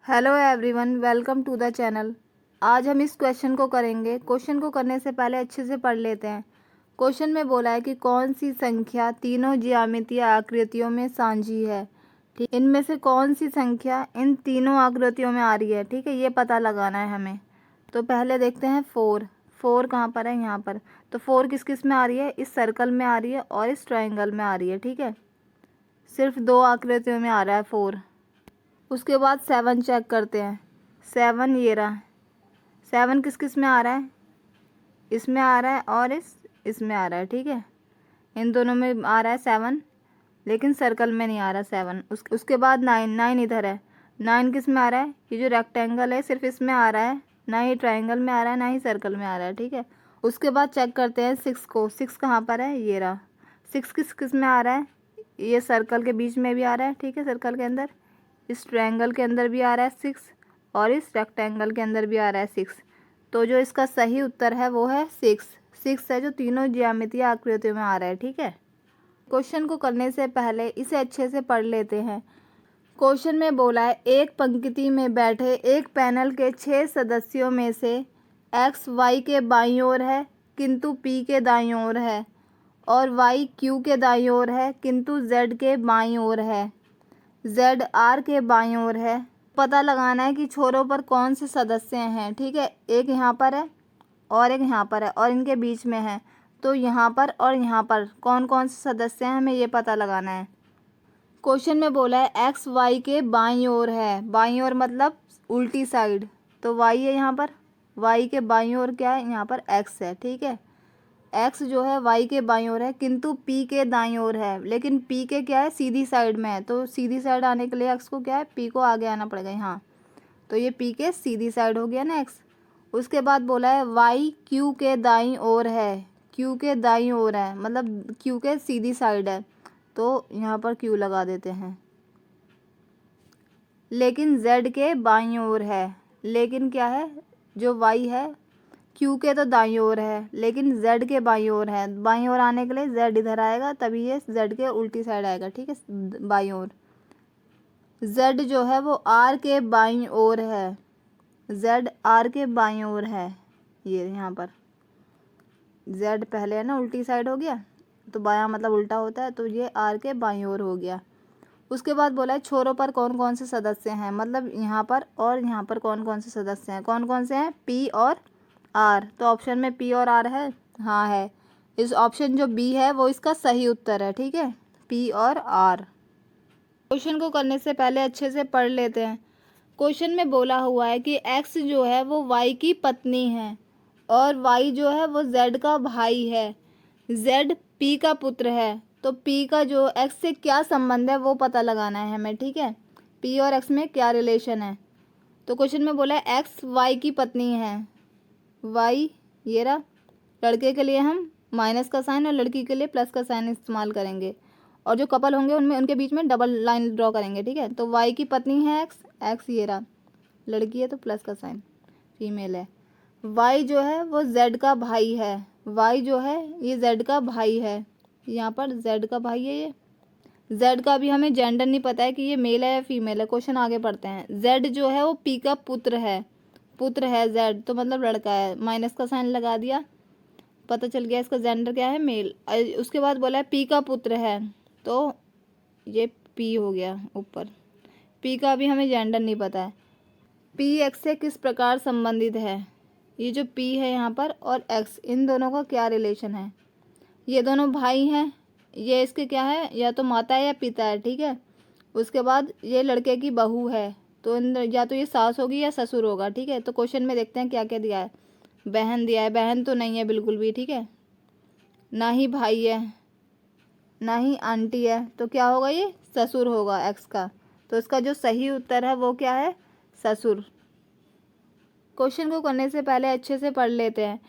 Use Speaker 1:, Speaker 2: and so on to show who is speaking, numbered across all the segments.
Speaker 1: Hello everyone, welcome to the channel. आज हम इस क्वेश्चन को करेंगे। क्वेश्चन को करने से पहले अच्छे से पढ़ लेते हैं। क्वेश्चन में बोला है कि कौन सी संख्या तीनों ज्यामितीय आकृतियों में साझी है। ठीक, इनमें से कौन सी संख्या इन तीनों आकृतियों में आ रही है। ठीक है, ये पता लगाना है हमें। तो पहले देखते हैं फोर। फोर कहाँ पर है? यहाँ पर। तो फोर किस किस में आ रही है? इस सर्कल में आ रही है और इस ट्राइंगल में आ रही है। ठीक है, सिर्फ दो आकृतियों में आ रहा है फोर। उसके बाद सेवन चेक करते हैं। सेवन ये रहा। सेवन किस किस में आ रहा है? इसमें आ रहा है और इसमें आ रहा है। ठीक है, इन दोनों में आ रहा है सेवन, लेकिन सर्कल में नहीं आ रहा सेवन। उसके बाद नाइन। नाइन इधर है। नाइन किस में आ रहा है? ये जो रेक्टेंगल है सिर्फ इसमें आ रहा है, ना ही ट्राइंगल में आ रहा है ना ही सर्कल में आ रहा है। ठीक है, उसके बाद चेक करते हैं सिक्स को। सिक्स कहाँ पर है? ये रहा। सिक्स किस किस में आ रहा है? ये सर्कल के बीच में भी आ रहा है। ठीक है, सर्कल के अंदर, इस ट्रायंगल के अंदर भी आ रहा है सिक्स और इस रेक्टेंगल के अंदर भी आ रहा है सिक्स। तो जो इसका सही उत्तर है वो है सिक्स। सिक्स है जो तीनों ज्यामितीय आकृतियों में आ रहा है। ठीक है, क्वेश्चन को करने से पहले इसे अच्छे से पढ़ लेते हैं। क्वेश्चन में बोला है एक पंक्ति में बैठे एक पैनल के 6 सदस्यों में से एक्स वाई के बाईं ओर है किंतु पी के दाईं ओर है, और वाई क्यू के दाईं ओर है किंतु जेड के बाईं ओर है, जेड आर के बाईं ओर है। पता लगाना है कि छोरों पर कौन से सदस्य हैं। ठीक है, एक यहाँ पर है और एक यहाँ पर है और इनके बीच में है। तो यहाँ पर और यहाँ पर कौन कौन से सदस्य हैं, हमें ये पता लगाना है। क्वेश्चन में बोला है एक्स वाई के बाईं ओर है। बाईं ओर मतलब उल्टी साइड। तो वाई है यहाँ पर, वाई के बाईं ओर क्या है? यहाँ पर एक्स है। ठीक है, एक्स जो है वाई के बाईं ओर है किंतु पी के दाईं ओर है, लेकिन पी के क्या है? सीधी साइड में है। तो सीधी साइड आने के लिए एक्स को क्या है? पी को आगे आना पड़ेगा यहाँ। तो ये पी के सीधी साइड हो गया ना एक्स। उसके बाद बोला है वाई क्यू के दाईं ओर है। क्यू के दाईं ओर है मतलब क्यू के सीधी साइड है, तो यहाँ पर क्यू लगा देते हैं। लेकिन जेड के बाईं ओर है। लेकिन क्या है? जो वाई है क्यू के तो दाईं ओर है, लेकिन जेड के बाईं ओर है। बाईं ओर आने के लिए जेड इधर आएगा, तभी ये जेड के उल्टी साइड आएगा। ठीक है, बाईं ओर। जेड जो है वो आर के बाईं ओर है। जेड आर के बाईं ओर है। ये यहाँ पर जेड पहले है ना, उल्टी साइड हो गया, तो बायां मतलब उल्टा होता है, तो ये आर के बाईं ओर हो गया। उसके बाद बोला है छोरों पर कौन कौन से सदस्य हैं, मतलब यहाँ पर और यहाँ पर कौन कौन से सदस्य हैं। कौन कौन से हैं? पी और आर। तो ऑप्शन में पी और आर है। हाँ है। इस ऑप्शन जो बी है वो इसका सही उत्तर है। ठीक है, पी और आर। क्वेश्चन को करने से पहले अच्छे से पढ़ लेते हैं। क्वेश्चन में बोला हुआ है कि एक्स जो है वो वाई की पत्नी है और वाई जो है वो जेड का भाई है। जेड पी का पुत्र है। तो पी का जो एक्स से क्या संबंध है वो पता लगाना है हमें। ठीक है, पी और एक्स में क्या रिलेशन है। तो क्वेश्चन में बोला है एक्स वाई की पत्नी है। वाई ये रहा। लड़के के लिए हम माइनस का साइन और लड़की के लिए प्लस का साइन इस्तेमाल करेंगे, और जो कपल होंगे उनमें उनके बीच में डबल लाइन ड्रॉ करेंगे। ठीक है, तो वाई की पत्नी है एक्स। एक्स ये रहा, लड़की है तो प्लस का साइन, फीमेल है। वाई जो है वो जेड का भाई है। वाई जो है ये जेड का भाई है। यहाँ पर जेड का भाई है। ये जेड का भी हमें जेंडर नहीं पता है कि ये मेल है या फीमेल है। क्वेश्चन आगे पढ़ते हैं। जेड जो है वो पी का पुत्र है। पुत्र है जेड, तो मतलब लड़का है। माइनस का साइन लगा दिया, पता चल गया इसका जेंडर क्या है? मेल। उसके बाद बोला है पी का पुत्र है, तो ये पी हो गया ऊपर। पी का भी हमें जेंडर नहीं पता है। पी एक्स से किस प्रकार संबंधित है? ये जो पी है यहाँ पर और एक्स, इन दोनों का क्या रिलेशन है? ये दोनों भाई हैं। ये इसके क्या है? या तो माता है या पिता है। ठीक है, उसके बाद ये लड़के की बहू है, तो या तो ये सास होगी या ससुर होगा। ठीक है, तो क्वेश्चन में देखते हैं क्या क्या दिया है। बहन दिया है, बहन तो नहीं है बिल्कुल भी। ठीक है, ना ही भाई है ना ही आंटी है, तो क्या होगा? ये ससुर होगा एक्स का। तो इसका जो सही उत्तर है वो क्या है? ससुर। क्वेश्चन को करने से पहले अच्छे से पढ़ लेते हैं।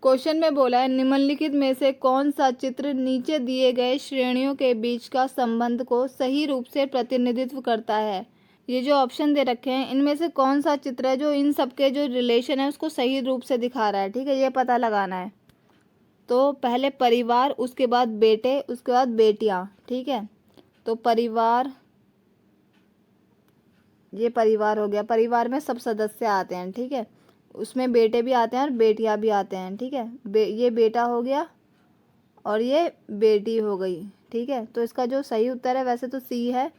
Speaker 1: क्वेश्चन में बोला है निम्नलिखित में से कौन सा चित्र नीचे दिए गए श्रेणियों के बीच का संबंध को सही रूप से प्रतिनिधित्व करता है। ये जो ऑप्शन दे रखे हैं इनमें से कौन सा चित्र है जो इन सबके जो रिलेशन है उसको सही रूप से दिखा रहा है। ठीक है, ये पता लगाना है। तो पहले परिवार, उसके बाद बेटे, उसके बाद बेटियां। ठीक है, तो परिवार, ये परिवार हो गया। परिवार में सब सदस्य आते हैं, ठीक है, उसमें बेटे भी आते हैं और बेटियां भी आते हैं, ठीक है। ये बेटा हो गया और ये बेटी हो गई, ठीक है। तो इसका जो सही उत्तर है वैसे तो सी है।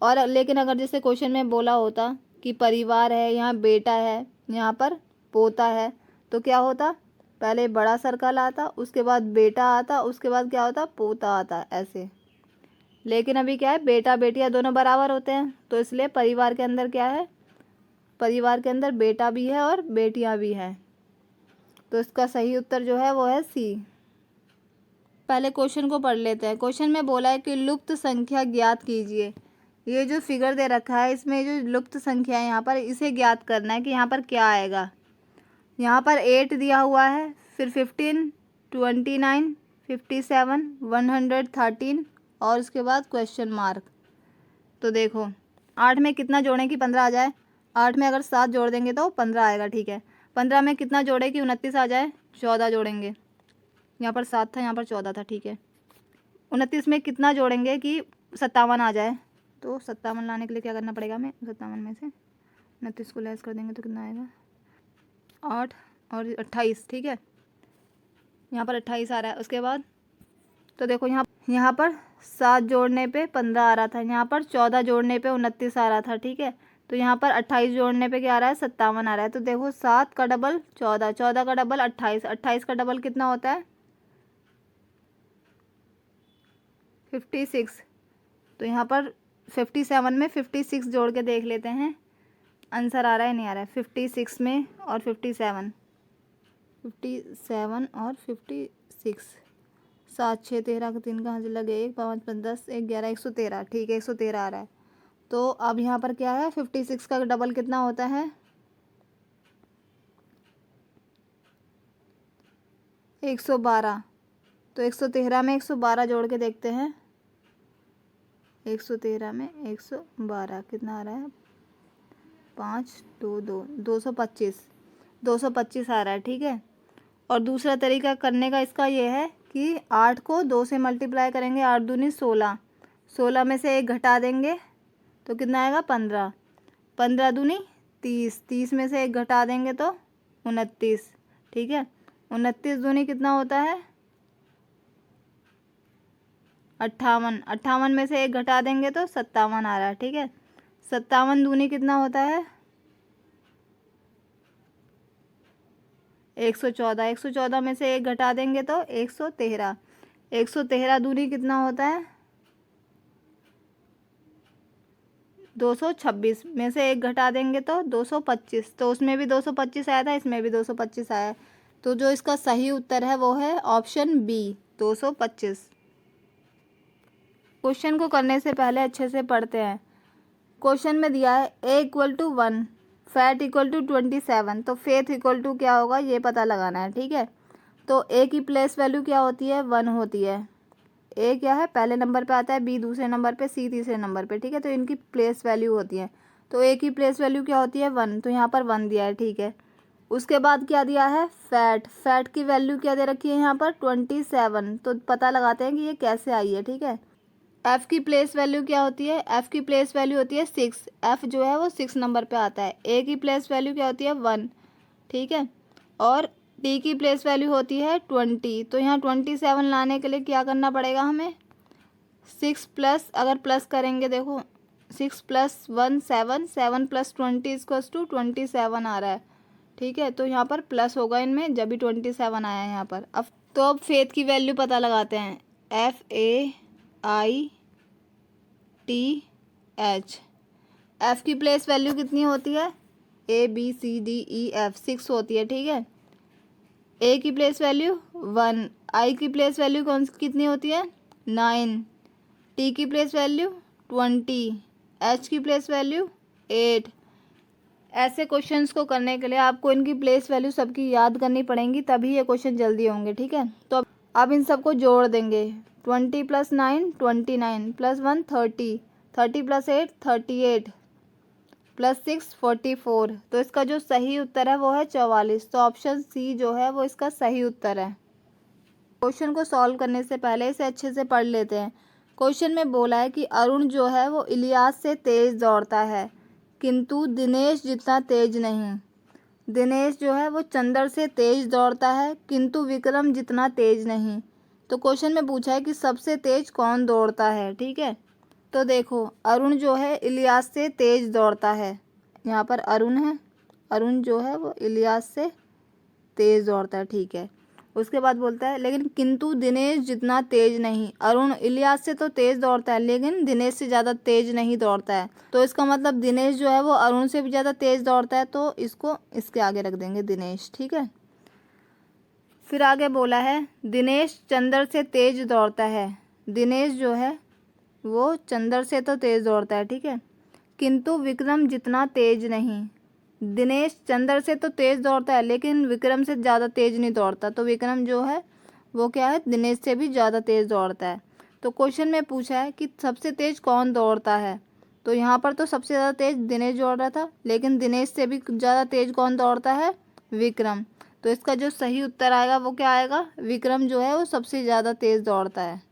Speaker 1: और लेकिन अगर जैसे क्वेश्चन में बोला होता कि परिवार है, यहाँ बेटा है, यहाँ पर पोता है, तो क्या होता, पहले बड़ा सर्कल आता, उसके बाद बेटा आता, उसके बाद क्या होता, पोता आता, ऐसे। लेकिन अभी क्या है, बेटा बेटियां दोनों बराबर होते हैं, तो इसलिए परिवार के अंदर क्या है, परिवार के अंदर बेटा भी है और बेटियां भी हैं। तो इसका सही उत्तर जो है वो है सी। पहले क्वेश्चन को पढ़ लेते हैं। क्वेश्चन में बोला है कि लुप्त संख्या ज्ञात कीजिए। ये जो फिगर दे रखा है इसमें जो लुप्त संख्या है यहाँ पर, इसे ज्ञात करना है कि यहाँ पर क्या आएगा। यहाँ पर 8 दिया हुआ है, फिर 15, 29, 57, 113 और उसके बाद क्वेश्चन मार्क। तो देखो 8 में कितना जोड़ें कि 15 आ जाए। 8 में अगर 7 जोड़ देंगे तो 15 आएगा, ठीक है। 15 में कितना जोड़े कि 29 आ जाए, 14 जोड़ेंगे। यहाँ पर 7 था, यहाँ पर 14 था, ठीक है। 29 में कितना जोड़ेंगे कि 57 आ जाए, तो 57 लाने के लिए क्या करना पड़ेगा हमें, 57 में से 29 को लेस कर देंगे तो कितना आएगा, 8 और 28, ठीक है। यहाँ पर 28 आ रहा है। उसके बाद तो देखो यहाँ पर 7 जोड़ने पे 15 आ रहा था, यहाँ पर 14 जोड़ने पे 29 आ रहा था, ठीक है। तो यहाँ पर 28 जोड़ने पे क्या आ रहा है, 57 आ रहा है। तो देखो 7 का डबल 14, 14 का डबल 28, 28 का डबल कितना होता है, 56। तो यहाँ पर 57 में 56 जोड़ के देख लेते हैं, आंसर आ रहा है नहीं आ रहा है। 56 में और 57, 57 और 56, 7 6 13 का 3 कहाँ से लगे, 1 5 5 10 1 11, 113, ठीक है, 113 आ रहा है। तो अब यहाँ पर क्या है, 56 का डबल कितना होता है, 112। तो 113 में 112 जोड़ के देखते हैं, 113 में 112 कितना आ रहा है, 5 2 2 225, 225 आ रहा है, ठीक है। और दूसरा तरीका करने का इसका ये है कि 8 को 2 से मल्टीप्लाई करेंगे, 8 दूनी 16, 16 में से 1 घटा देंगे तो कितना आएगा, 15, 15 दूनी 30, 30 में से 1 घटा देंगे तो 29, ठीक है। 29 दूनी कितना होता है, 58, 58 में से 1 घटा देंगे तो 57 आ रहा है, ठीक है। 57 दूनी कितना होता है, 114, 114 में से 1 घटा देंगे तो 113, 113 दूनी कितना होता है, 226 में से 1 घटा देंगे तो 225। तो उसमें भी 225 आया था, इसमें भी 225 आया है। तो जो इसका सही उत्तर है वो है ऑप्शन बी, 225। क्वेश्चन को करने से पहले अच्छे से पढ़ते हैं। क्वेश्चन में दिया है ए इक्वल टू 1, फैट इक्वल टू 27, तो फेथ इक्वल टू क्या होगा ये पता लगाना है, ठीक है। तो ए की प्लेस वैल्यू क्या होती है, 1 होती है। ए क्या है, पहले नंबर पे आता है, बी दूसरे नंबर पे, सी तीसरे नंबर पे, ठीक है। तो इनकी प्लेस वैल्यू होती है। तो ए की प्लेस वैल्यू क्या होती है, 1, तो यहाँ पर 1 दिया है, ठीक है। उसके बाद क्या दिया है, फैट, फैट की वैल्यू क्या दे रखी है यहाँ पर, 27। तो पता लगाते हैं कि ये कैसे आई है, ठीक है। एफ़ की प्लेस वैल्यू क्या होती है, एफ़ की प्लेस वैल्यू होती है 6, एफ़ जो है वो 6 नंबर पे आता है। ए की प्लेस वैल्यू क्या होती है, 1, ठीक है। और टी की प्लेस वैल्यू होती है 20। तो यहाँ 27 लाने के लिए क्या करना पड़ेगा हमें, 6 प्लस, अगर प्लस करेंगे देखो 6 + 1 7, 7 + 20 = 27 आ रहा है, ठीक है। तो यहाँ पर प्लस होगा इनमें, जब भी 27 आया है यहाँ पर। अब फेथ की वैल्यू पता लगाते हैं, FAITH, एफ़ की प्लेस वैल्यू कितनी होती है, ABCDEF 6 होती है, ठीक है। ए की प्लेस वैल्यू 1, आई की प्लेस वैल्यू कितनी होती है, 9, टी की प्लेस वैल्यू 20, एच की प्लेस वैल्यू 8। ऐसे क्वेश्चंस को करने के लिए आपको इनकी प्लेस वैल्यू सबकी याद करनी पड़ेंगी, तभी ये क्वेश्चन जल्दी होंगे, ठीक है। तो अब इन सबको जोड़ देंगे, 20 + 9 29, + 1 30, 30 + 8 38, + 6 44। तो इसका जो सही उत्तर है वो है 44। तो ऑप्शन सी जो है वो इसका सही उत्तर है। क्वेश्चन को सॉल्व करने से पहले इसे अच्छे से पढ़ लेते हैं। क्वेश्चन में बोला है कि अरुण जो है वो इलियास से तेज दौड़ता है, किंतु दिनेश जितना तेज नहीं। दिनेश जो है वो चंद्र से तेज दौड़ता है, किंतु विक्रम जितना तेज नहीं। तो क्वेश्चन में पूछा है कि सबसे तेज कौन दौड़ता है। ठीक है, तो देखो अरुण जो है इलियास से तेज दौड़ता है। यहाँ पर अरुण है, अरुण जो है वो इलियास से तेज दौड़ता है। ठीक है, उसके बाद बोलता है लेकिन किंतु दिनेश जितना तेज नहीं। अरुण इलियास से तो तेज दौड़ता है लेकिन दिनेश से ज़्यादा तेज नहीं दौड़ता है। तो इसका मतलब दिनेश जो है वो अरुण से भी ज़्यादा तेज दौड़ता है, तो इसको इसके आगे रख देंगे दिनेश। ठीक है, फिर आगे बोला है दिनेश चंद्र से तेज दौड़ता है। दिनेश जो है वो चंद्र से तो तेज दौड़ता है। ठीक है, किंतु विक्रम जितना तेज नहीं। दिनेश चंद्र से तो तेज दौड़ता है लेकिन विक्रम से ज़्यादा तेज नहीं दौड़ता। तो विक्रम जो है वो क्या है, दिनेश से भी ज़्यादा तेज दौड़ता है। तो क्वेश्चन में पूछा है कि सबसे तेज कौन दौड़ता है। तो यहाँ पर तो सबसे ज़्यादा तेज दिनेश दौड़ रहा था, लेकिन दिनेश से भी ज़्यादा तेज कौन दौड़ता है, विक्रम। तो इसका जो सही उत्तर आएगा वो क्या आएगा, विक्रम जो है वो सबसे ज़्यादा तेज दौड़ता है।